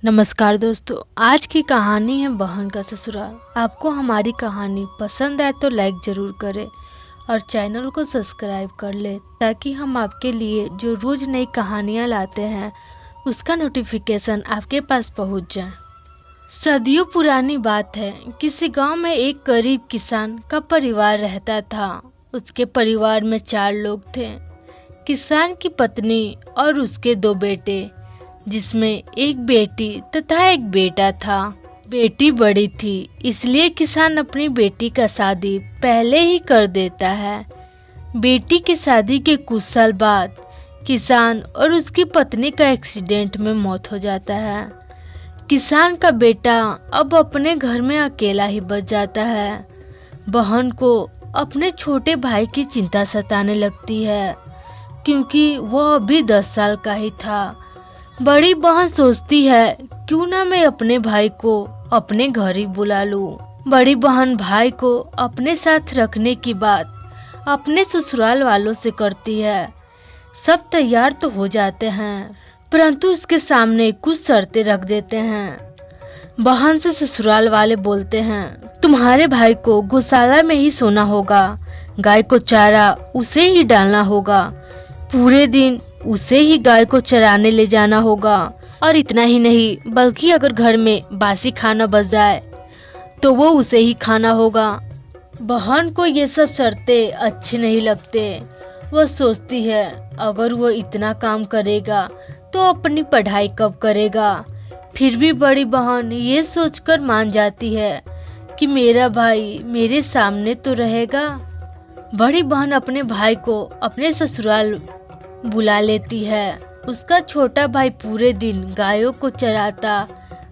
नमस्कार दोस्तों, आज की कहानी है बहन का ससुराल। आपको हमारी कहानी पसंद आए तो लाइक ज़रूर करें और चैनल को सब्सक्राइब कर लें ताकि हम आपके लिए जो रोज़ नई कहानियाँ लाते हैं उसका नोटिफिकेशन आपके पास पहुंच जाए। सदियों पुरानी बात है, किसी गांव में एक गरीब किसान का परिवार रहता था। उसके परिवार में 4 लोग थे, किसान की पत्नी और उसके 2 बेटे, जिसमें एक बेटी तथा एक बेटा था। बेटी बड़ी थी, इसलिए किसान अपनी बेटी का शादी पहले ही कर देता है। बेटी की शादी के कुछ साल बाद किसान और उसकी पत्नी का एक्सीडेंट में मौत हो जाता है। किसान का बेटा अब अपने घर में अकेला ही बच जाता है। बहन को अपने छोटे भाई की चिंता सताने लगती है, क्योंकि वह अभी 10 साल का ही था। बड़ी बहन सोचती है क्यों ना मैं अपने भाई को अपने घर ही बुला लूं। बड़ी बहन भाई को अपने साथ रखने की बात अपने ससुराल वालों से करती है। सब तैयार तो हो जाते हैं, परंतु उसके सामने कुछ शर्तें रख देते हैं। बहन से ससुराल वाले बोलते हैं, तुम्हारे भाई को गौशाला में ही सोना होगा, गाय को चारा उसे ही डालना होगा, पूरे दिन उसे ही गाय को चराने ले जाना होगा, और इतना ही नहीं बल्कि अगर घर में बासी खाना बच जाए तो वो उसे ही खाना होगा। बहन को ये सब शर्तें अच्छी नहीं लगते। वह सोचती है अगर वो इतना काम करेगा तो अपनी पढ़ाई कब करेगा। फिर भी बड़ी बहन ये सोचकर मान जाती है कि मेरा भाई मेरे सामने तो रहेगा। बड़ी बहन अपने भाई को अपने ससुराल बुला लेती है। उसका छोटा भाई पूरे दिन गायों को चराता,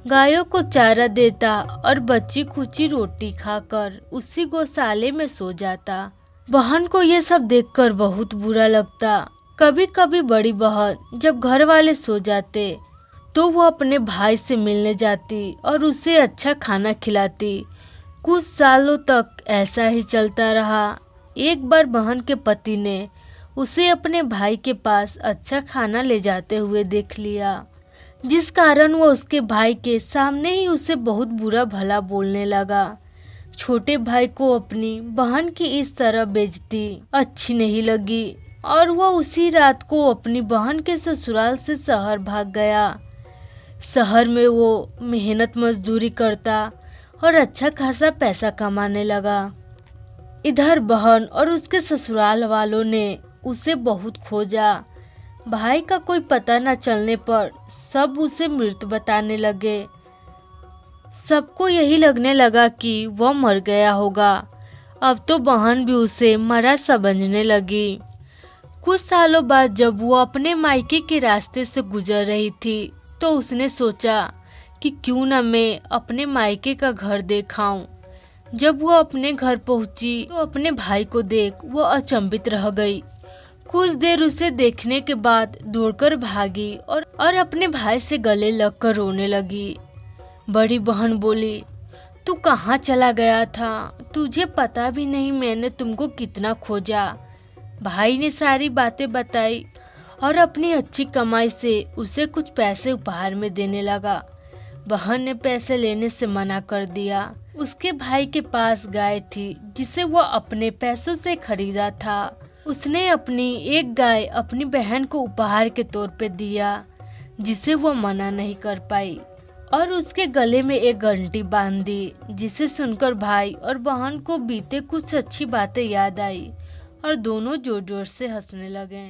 गायों को चारा देता और बची कुची रोटी खाकर उसी गौशाले में सो जाता। बहन को ये सब देखकर बहुत बुरा लगता। कभी कभी बड़ी बहन जब घर वाले सो जाते तो वो अपने भाई से मिलने जाती और उसे अच्छा खाना खिलाती। कुछ सालों तक ऐसा ही चलता रहा। एक बार बहन के पति ने उसे अपने भाई के पास अच्छा खाना ले जाते हुए देख लिया, जिस कारण वो उसके भाई के सामने ही उसे बहुत बुरा भला बोलने लगा। छोटे भाई को अपनी बहन की इस तरह बेइज्जती अच्छी नहीं लगी और वो उसी रात को अपनी बहन के ससुराल से शहर भाग गया। शहर में वो मेहनत मजदूरी करता और अच्छा खासा पैसा कमाने लगा। इधर बहन और उसके ससुराल वालों ने उसे बहुत खोजा। भाई का कोई पता न चलने पर सब उसे मृत बताने लगे। सबको यही लगने लगा कि वह मर गया होगा। अब तो बहन भी उसे मरा समझने लगी। कुछ सालों बाद जब वो अपने मायके के रास्ते से गुजर रही थी तो उसने सोचा कि क्यों न मैं अपने मायके का घर देखाऊं। जब वो अपने घर पहुंची तो अपने भाई को देख वो अचंभित रह गई। कुछ देर उसे देखने के बाद दौड़कर भागी और अपने भाई से गले लगकर रोने लगी। बड़ी बहन बोली, तू कहाँ चला गया था? तुझे पता भी नहीं मैंने तुमको कितना खोजा। भाई ने सारी बातें बताई और अपनी अच्छी कमाई से उसे कुछ पैसे उपहार में देने लगा। बहन ने पैसे लेने से मना कर दिया। उसके भाई के पास गाय थी जिसे वो अपने पैसों से खरीदा था। उसने अपनी एक गाय अपनी बहन को उपहार के तौर पे दिया, जिसे वो मना नहीं कर पाई, और उसके गले में एक घंटी बांध दी, जिसे सुनकर भाई और बहन को बीते कुछ अच्छी बातें याद आई और दोनों जोर जोर से हंसने लगे।